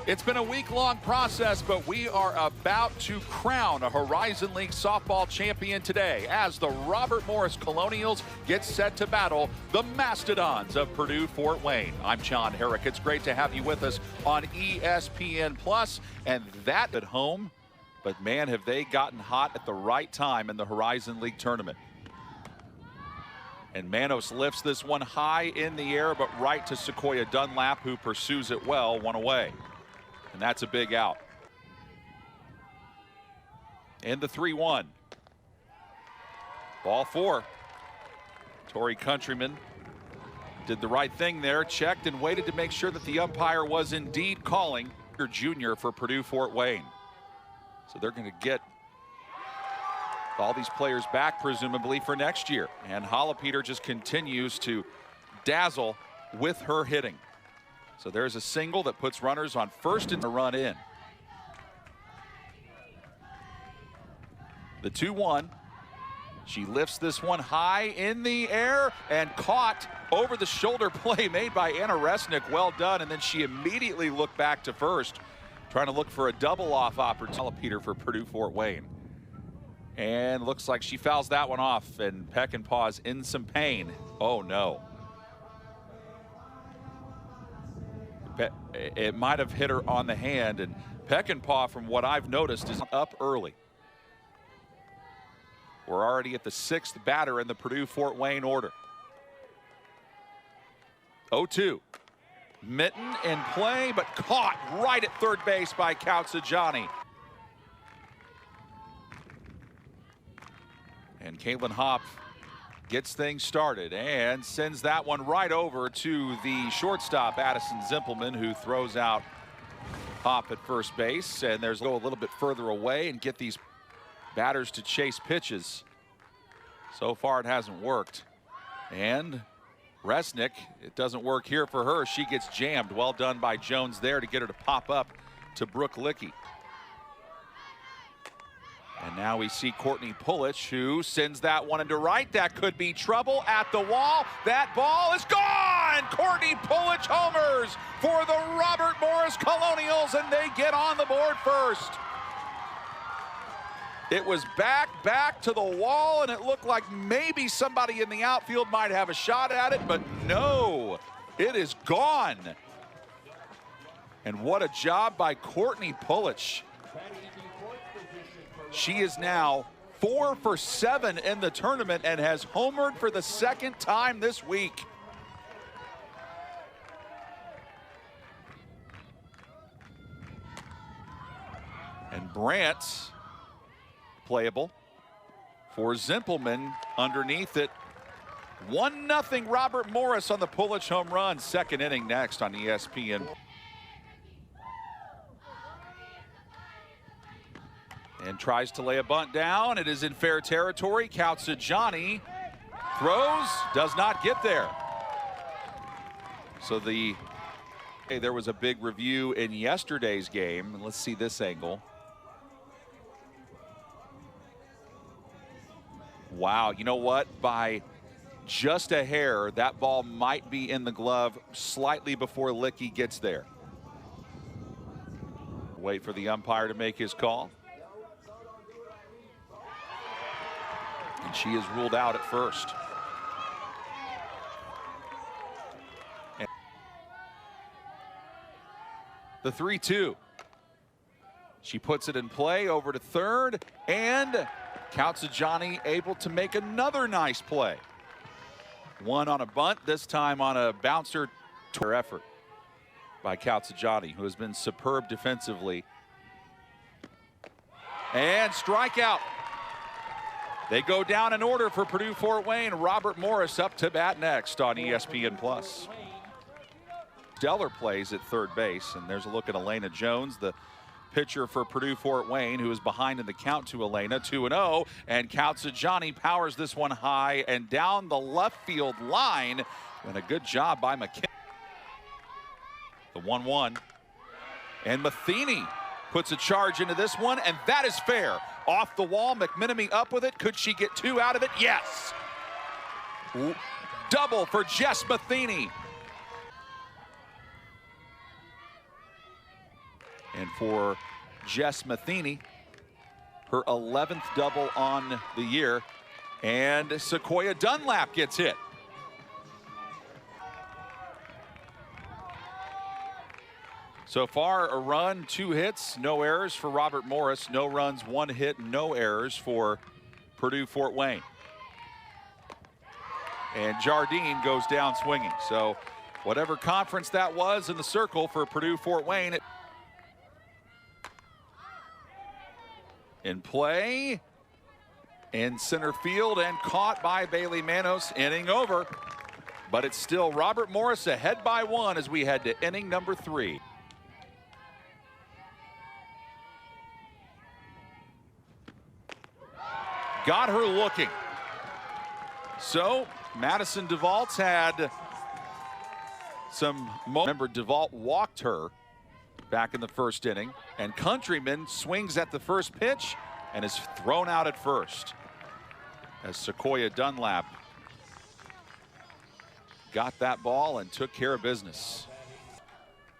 It's been a week-long process, but we are about to crown a Horizon League softball champion today as the Robert Morris Colonials get set to battle the Mastodons of Purdue Fort Wayne. I'm John Herrick. It's great to have you with us on ESPN+, and that at home. But man, have they gotten hot at the right time in the Horizon League tournament. And Manos lifts this one high in the air, but right to Sequoia Dunlap, who pursues it well, one away. And that's a big out. And the 3-1. Ball four. Torrey Countryman did the right thing there, checked and waited to make sure that the umpire was indeed calling junior for Purdue Fort Wayne. So they're going to get all these players back, presumably, for next year. And Holopeter just continues to dazzle with her hitting. So there's a single that puts runners on first and a run in. The 2-1. She lifts this one high in the air and caught over the shoulder play made by Anna Resnick. Well done. And then she immediately looked back to first, trying to look for a double off opportunity. Peter for Purdue Fort Wayne. And looks like she fouls that one off, and Peckinpah's in some pain. Oh no. It might have hit her on the hand, and Peckinpah, from what I've noticed, is up early. We're already at the 6th batter in the Purdue Fort Wayne order. 0-2. Mitten in play, but caught right at third base by Kautsajani. And Caitlin Hopp gets things started and sends that one right over to the shortstop, Addison Zimpelman, who throws out Hopp at first base. And there's go a little bit further away and get these batters to chase pitches. So far it hasn't worked. And Resnick, it doesn't work here for her. She gets jammed. Well done by Jones there to get her to pop up to Brooke Lickey. And now we see Courtney Pulich, who sends that one into right. That could be trouble at the wall. That ball is gone! Courtney Pulich homers for the Robert Morris Colonials, and they get on the board first. It was back to the wall, and it looked like maybe somebody in the outfield might have a shot at it, but no, it is gone. And what a job by Courtney Pulich. She is now 4 for 7 in the tournament and has homered for the 2nd time this week. And Brandt, playable for Zimpelman underneath it. 1-0 Robert Morris on the Pulich home run. 2nd inning next on ESPN. And tries to lay a bunt down. It is in fair territory. Kautsajani throws, does not get there. So there was a big review in yesterday's game. Let's see this angle. Wow, you know what? By just a hair, that ball might be in the glove slightly before Lickey gets there. Wait for the umpire to make his call. And she is ruled out at first. And the 3-2. She puts it in play over to third, and Kautsajani able to make another nice play. One on a bunt, this time on a bouncer effort by Kautsajani, who has been superb defensively. And strikeout. They go down in order for Purdue Fort Wayne. Robert Morris up to bat next on ESPN+. Stellar plays at third base, and there's a look at Elena Jones, the pitcher for Purdue Fort Wayne, who is behind in the count to Elena, 2-0, and Kautsajani powers this one high and down the left field line, and a good job by McKinney. The 1-1, and Matheny puts a charge into this one, and that is fair. Off the wall, McMenemy up with it. Could she get 2 out of it? Yes. Double for Jess Matheny. And for Jess Matheny, her 11th double on the year. And Sequoia Dunlap gets hit. So far, a run, 2 hits, no errors for Robert Morris. No runs, 1 hit, no errors for Purdue Fort Wayne. And Jardine goes down swinging. So whatever conference that was in the circle for Purdue Fort Wayne. In play, in center field, and caught by Bailey Manos. Inning over, but it's still Robert Morris ahead by 1 as we head to inning number 3. Got her looking. So Madison DeVault's had some moments. Remember, DeVault walked her back in the first inning, and Countryman swings at the first pitch and is thrown out at first as Sequoia Dunlap got that ball and took care of business.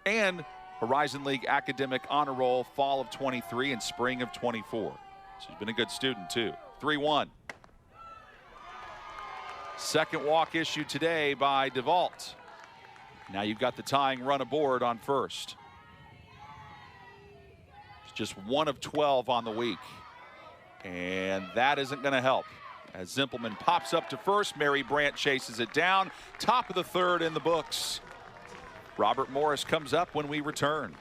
And Horizon League Academic Honor Roll fall of 23 and spring of 24. She's been a good student too. 3-1. Second walk issue today by DeVault. Now you've got the tying run aboard on first. It's just 1 of 12 on the week. And that isn't going to help. As Zimpelman pops up to first, Mary Brandt chases it down. Top of the 3rd in the books. Robert Morris comes up when we return.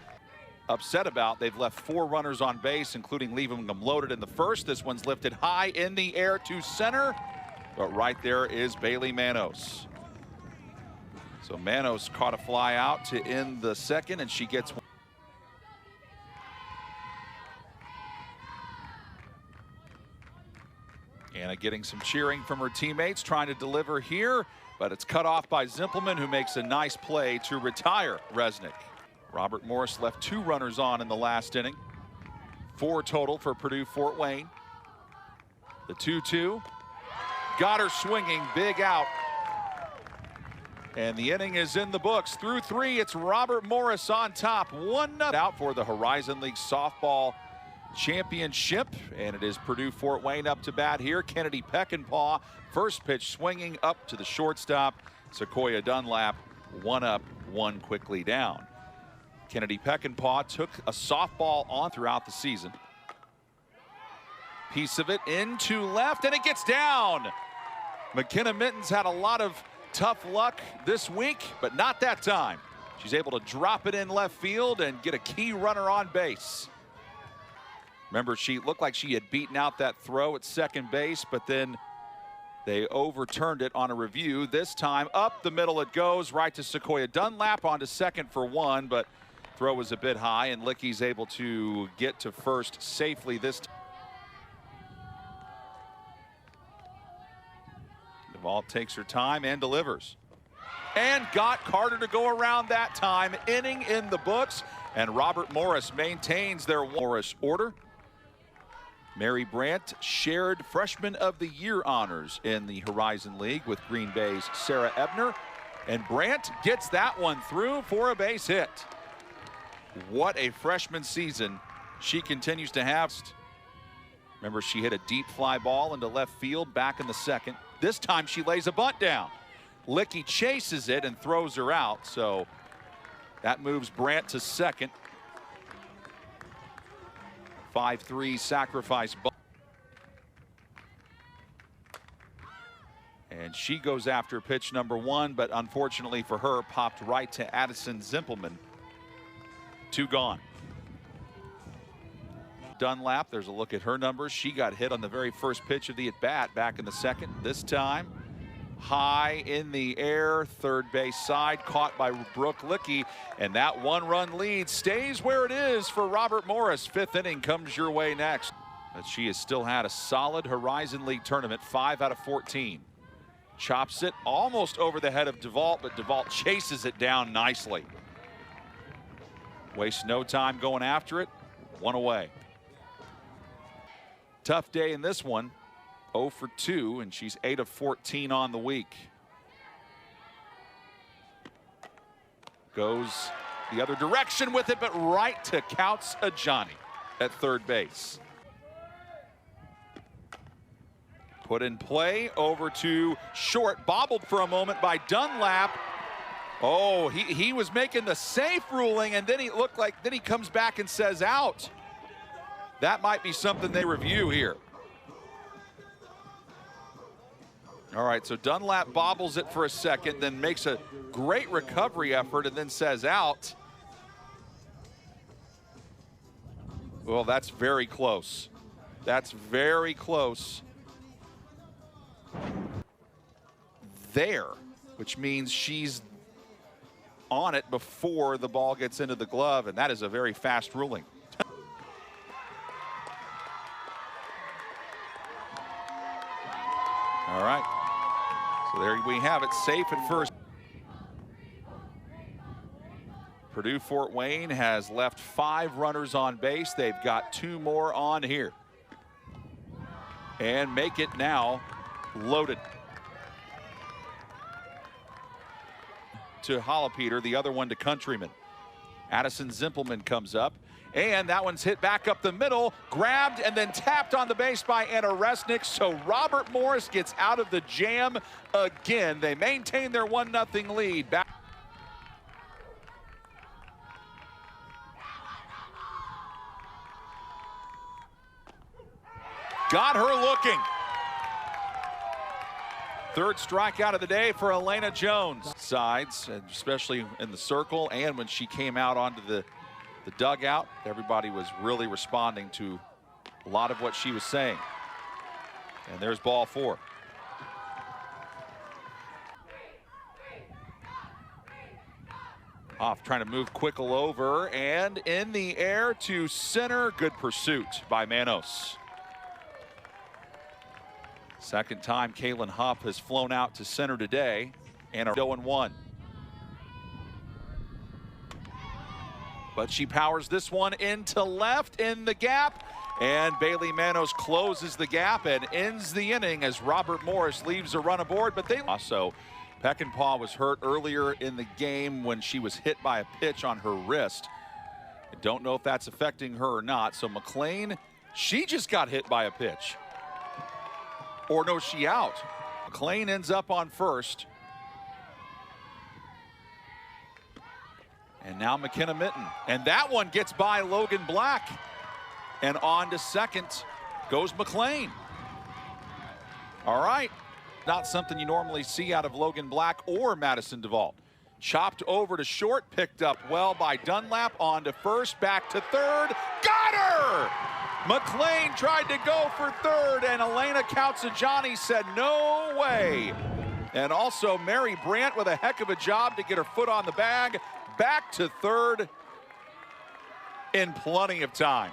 Upset about they've left 4 runners on base, including leaving them loaded in the first. This one's lifted high in the air to center, but right there is Bailey Manos. So Manos caught a fly out to end the second, and she gets one. Anna getting some cheering from her teammates, trying to deliver here, but it's cut off by Zimpelman, who makes a nice play to retire Resnick. Robert Morris left 2 runners on in the last inning. 4 total for Purdue Fort Wayne. The 2-2. Got her swinging, big out. And the inning is in the books. Through 3, it's Robert Morris on top. 1-0 out for the Horizon League Softball Championship. And it is Purdue Fort Wayne up to bat here. Kennedy Peckinpah, first pitch swinging up to the shortstop. Sequoia Dunlap, 1 up, 1 quickly down. Kennedy Peckinpah took a softball on throughout the season. Piece of it into left, and it gets down. McKenna Mittens had a lot of tough luck this week, but not that time. She's able to drop it in left field and get a key runner on base. Remember, she looked like she had beaten out that throw at second base, but then they overturned it on a review. This time up the middle it goes, right to Sequoia Dunlap, onto second for 1, but throw was a bit high, and Licky's able to get to first safely this time. DeVault takes her time and delivers. And got Carter to go around that time. Inning in the books, and Robert Morris maintains their Morris order. Mary Brandt shared Freshman of the Year honors in the Horizon League with Green Bay's Sarah Ebner. And Brandt gets that one through for a base hit. What a freshman season she continues to have. Remember, she hit a deep fly ball into left field back in the second. This time she lays a bunt down. Licky chases it and throws her out, so that moves Brandt to second. 5-3 sacrifice bunt. And she goes after pitch number 1, but unfortunately for her, popped right to Addison Zimpelman. 2 gone. Dunlap, there's a look at her numbers. She got hit on the very first pitch of the at-bat back in the second. This time, high in the air, third base side, caught by Brooke Licky, and that 1-run lead stays where it is for Robert Morris. 5th inning comes your way next. But she has still had a solid Horizon League tournament, 5 out of 14. Chops it almost over the head of DeVault, but DeVault chases it down nicely. Wastes no time going after it. 1 away. Tough day in this one. 0 for 2, and she's 8 of 14 on the week. Goes the other direction with it, but right to Kautzajani at third base. Put in play over to short, bobbled for a moment by Dunlap. Oh, he was making the safe ruling, and then he looked like, then he comes back and says out. That might be something they review here. All right, so Dunlap bobbles it for a second, then makes a great recovery effort and then says out. Well, that's very close. That's very close there, which means she's on it before the ball gets into the glove, and that is a very fast ruling. All right, so there we have it, safe at first. Purdue Fort Wayne has left 5 runners on base. They've got 2 more on here. And make it now loaded. To Holopeter, the other one to Countryman. Addison Zimpelman comes up, and that one's hit back up the middle, grabbed and then tapped on the base by Anna Resnick, so Robert Morris gets out of the jam again. They maintain their 1-0 lead. Back. Got her looking. Third strikeout of the day for Elena Jones. Sides, especially in the circle, and when she came out onto the dugout, everybody was really responding to a lot of what she was saying. And there's ball 4. Off trying to move Quickle over, and in the air to center. Good pursuit by Manos. Second time Kaylin Huff has flown out to center today, and a 0-1. But she powers this one into left in the gap, and Bailey Manos closes the gap and ends the inning as Robert Morris leaves a run aboard. But they also, Peckinpah was hurt earlier in the game when she was hit by a pitch on her wrist. I don't know if that's affecting her or not. So McLean, she just got hit by a pitch. Or no, she out. McLean ends up on first. And now McKenna Mitten. And that one gets by Logan Black. And on to second goes McLean. All right. Not something you normally see out of Logan Black or Madison DeVault. Chopped over to short, picked up well by Dunlap, on to first, back to third. Got her! McLean tried to go for third, and Elena Kautzajani said no way. And also Mary Brandt with a heck of a job to get her foot on the bag. Back to third in plenty of time.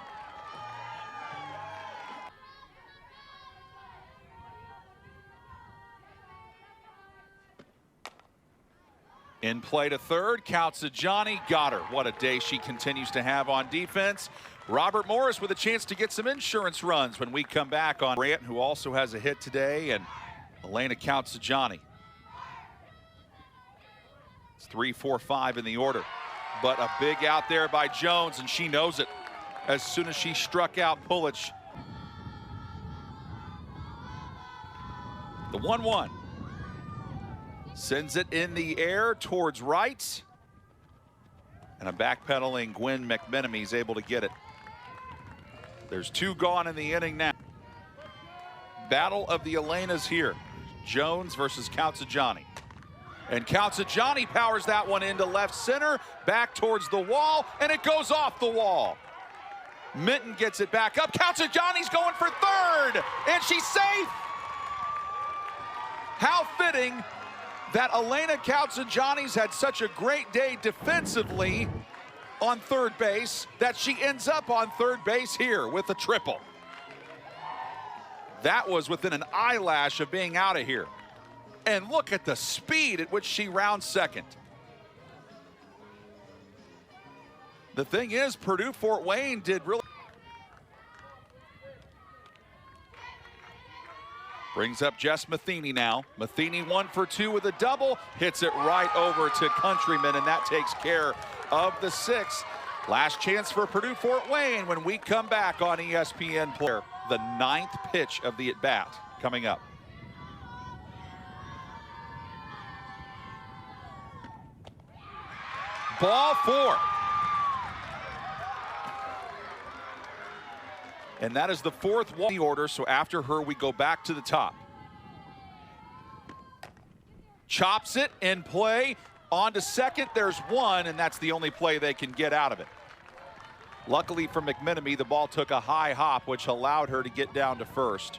In play to third, Kautzajani got her. What a day she continues to have on defense. Robert Morris with a chance to get some insurance runs when we come back on Brandt, who also has a hit today, and Elena Kautzajani. It's 3, 4, 5 in the order. But a big out there by Jones, and she knows it. As soon as she struck out Pulich. The 1-1. Sends it in the air towards right. And a backpedaling Gwen McMenemy is able to get it. There's 2 gone in the inning now. Battle of the Elenas here. Jones versus Kautzajani. And Kautzajani powers that one into left center, back towards the wall, and it goes off the wall. Mitten gets it back up. Kautzajani's going for third, and she's safe. How fitting that Elena Kautzajani's had such a great day defensively on third base that she ends up on third base here with a triple. That was within an eyelash of being out of here. And look at the speed at which she rounds second. The thing is, Purdue Fort Wayne did really. Brings up Jess Matheny now. Matheny 1 for 2 with a double. Hits it right over to Countryman, and that takes care of the 6th. Last chance for Purdue Fort Wayne when we come back on ESPN Player. The 9th pitch of the at-bat coming up. Ball 4. And that is the 4th one in the order, so after her, we go back to the top. Chops it in play. On to second, there's one, and that's the only play they can get out of it. Luckily for McMenemy, the ball took a high hop, which allowed her to get down to first.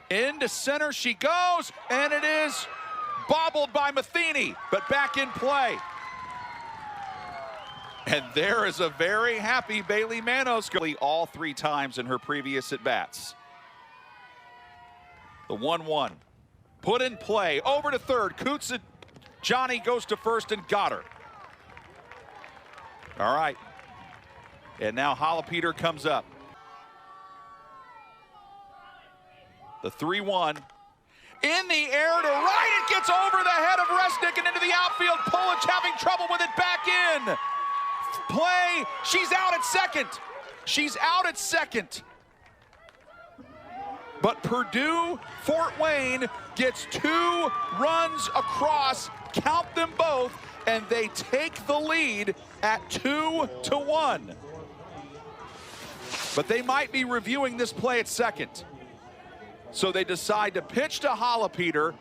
Into center she goes, and it is bobbled by Matheny, but back in play. And there is a very happy Bailey Manos all 3 times in her previous at-bats. The 1-1. Put in play. Over to third. Kutsa Johnny goes to first and got her. All right. And now Halapeter comes up. The 3-1. In the air to right. It gets over the head of Resnick and into the outfield. Pulich having trouble with it back in. Play. She's out at second. She's out at second. But Purdue Fort Wayne gets 2 runs across, count them both, and they take the lead at 2-1. But they might be reviewing this play at second. So they decide to pitch to Halapeter.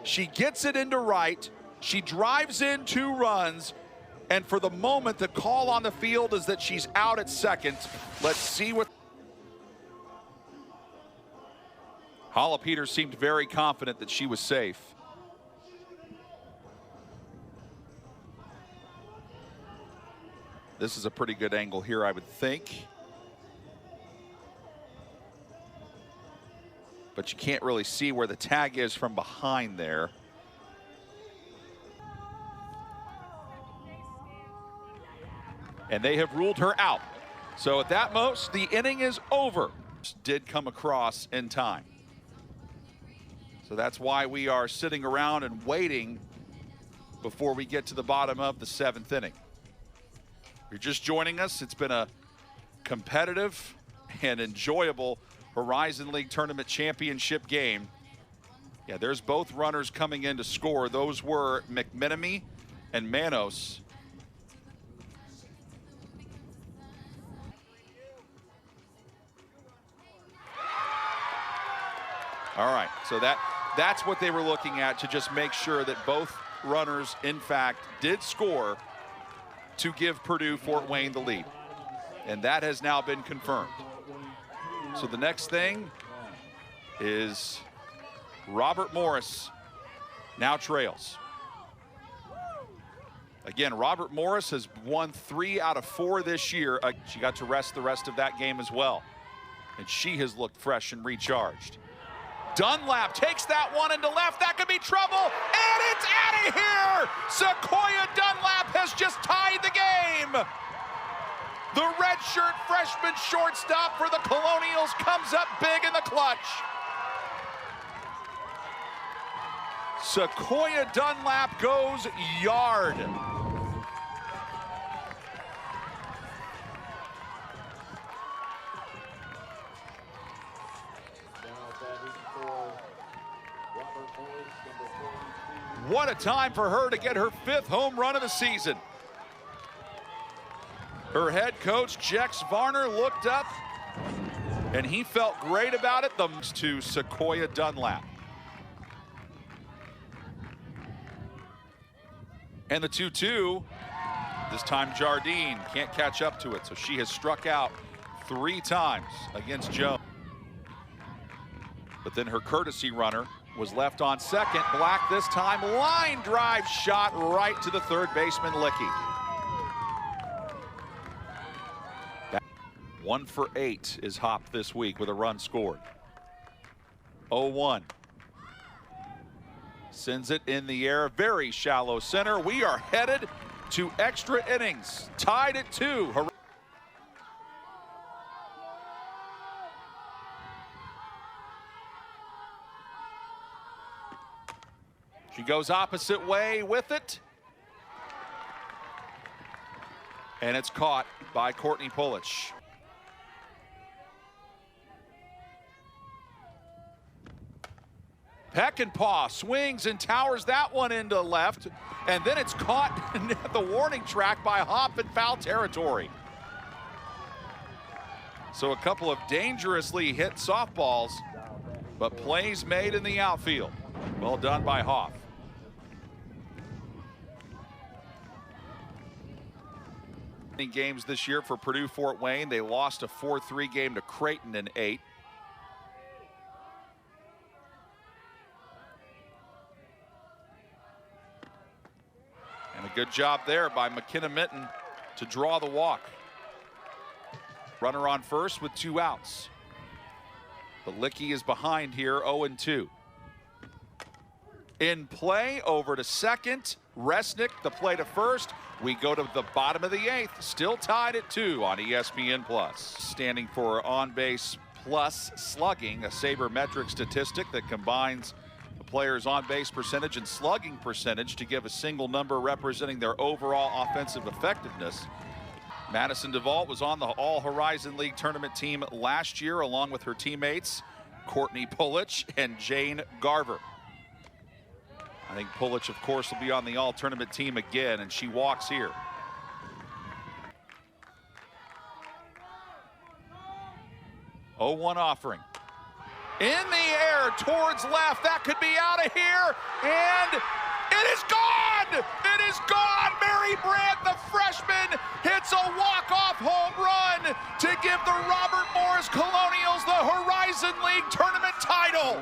She gets it into right. She drives in 2 runs. And for the moment, the call on the field is that she's out at second. Let's see what... Halapeter seemed very confident that she was safe. This is a pretty good angle here, I would think. But you can't really see where the tag is from behind there. And they have ruled her out. So at that most, the inning is over. Did come across in time. So that's why we are sitting around and waiting before we get to the bottom of the 7th inning. If you're just joining us, it's been a competitive and enjoyable Horizon League Tournament Championship game. Yeah, there's both runners coming in to score. Those were McMenemy and Manos. All right, so that's what they were looking at, to just make sure that both runners, in fact, did score to give Purdue Fort Wayne the lead. And that has now been confirmed. So the next thing is Robert Morris now trails. Again, Robert Morris has won 3 out of 4 this year. She got to rest the rest of that game as well. And she has looked fresh and recharged. Dunlap takes that one into left. That could be trouble, and it's out of here! Sequoia Dunlap has just tied the game. The redshirt freshman shortstop for the Colonials comes up big in the clutch. Sequoia Dunlap goes yard. What a time for her to get her 5th home run of the season. Her head coach, Jex Varner, looked up, and he felt great about it. Thumbs to Sequoia Dunlap. And the 2-2, this time Jardine can't catch up to it, so she has struck out 3 times against Jones. But then her courtesy runner was left on second. Black this time, line drive shot right to the third baseman, Licky. 1 for 8 is Hop this week with a run scored. 0-1. Sends it in the air, very shallow center. We are headed to extra innings, tied at 2. She goes opposite way with it. And it's caught by Courtney Pulich. Peckinpah swings and towers that one into left, and then it's caught at the warning track by Hop in foul territory. So a couple of dangerously hit softballs, but plays made in the outfield. Well done by Hoff. Games this year for Purdue Fort Wayne. They lost a 4-3 game to Creighton in 8. And a good job there by McKenna Minton to draw the walk. Runner on first with 2 outs. But Licky is behind here, 0-2. In play, over to second. Resnick, the play to first. We go to the bottom of the 8th, still tied at 2 on ESPN+. Standing for on-base plus slugging, a sabermetric statistic that combines the player's on-base percentage and slugging percentage to give a single number representing their overall offensive effectiveness. Madison DeVault was on the All-Horizon League tournament team last year along with her teammates Courtney Pulich and Jane Garver. I think Pulich, of course, will be on the all-tournament team again, and she walks here. Oh, 1 offering. In the air towards left. That could be out of here. And it is gone! It is gone! Mary Brandt, the freshman, hits a walk-off home run to give the Robert Morris Colonials the Horizon League tournament title.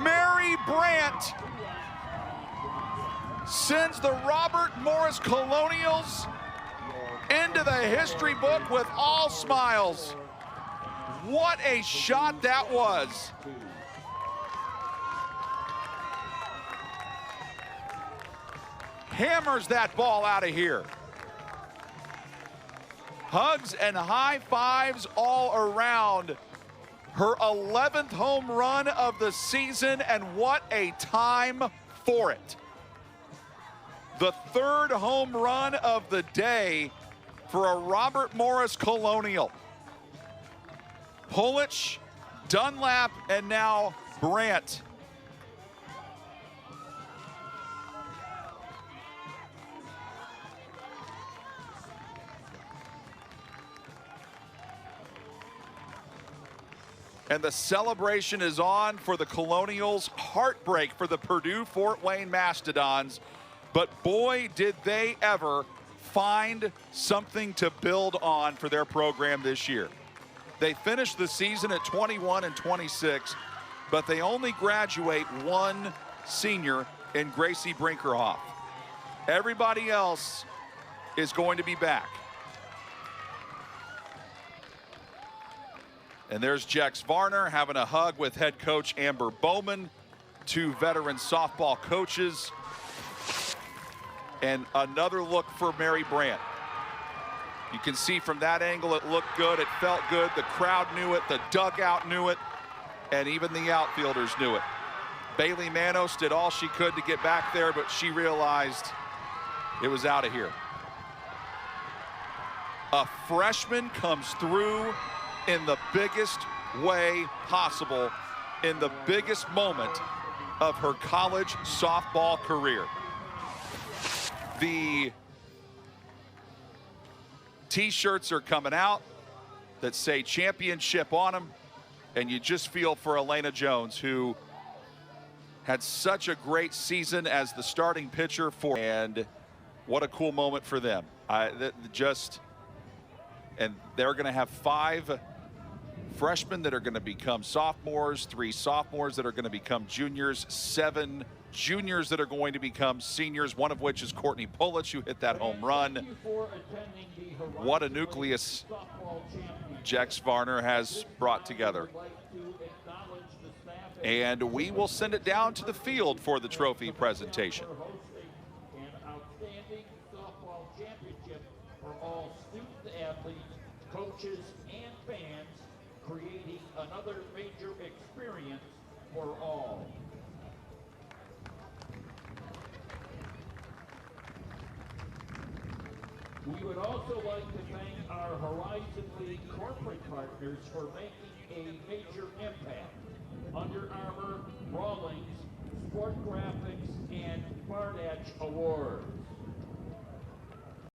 Mary Brandt sends the Robert Morris Colonials into the history book with all smiles. What a shot that was. Hammers that ball out of here. Hugs and high fives all around. Her 11th home run of the season, and what a time for it. The 3rd home run of the day for a Robert Morris Colonial. Pulich, Dunlap, and now Brandt. And the celebration is on for the Colonials. Heartbreak for the Purdue Fort Wayne Mastodons. But boy, did they ever find something to build on for their program this year. They finished the season at 21-26, but they only graduate 1 senior in Gracie Brinkerhoff. Everybody else is going to be back. And there's Jex Varner having a hug with head coach Amber Bowman, 2 veteran softball coaches. And another look for Mary Brandt. You can see from that angle it looked good, it felt good, the crowd knew it, the dugout knew it, and even the outfielders knew it. Bailey Manos did all she could to get back there, but she realized it was out of here. A freshman comes through in the biggest way possible, in the biggest moment of her college softball career. The t-shirts are coming out that say championship on them, and you just feel for Elena Jones, who had such a great season as the starting pitcher for, and what a cool moment for them. And they're going to have 5 freshmen that are going to become sophomores, 3 sophomores that are going to become juniors, 7 juniors that are going to become seniors, one of which is Courtney Pulich, who hit that home run. What a nucleus Jex Varner has brought together. And we will send it down to the field for the trophy presentation. An outstanding softball championship for all student athletes, coaches, and fans, creating another major experience for all. We would also like to thank our Horizon League corporate partners for making a major impact. Under Armour, Rawlings, Sport Graphics, and Barnatch Awards.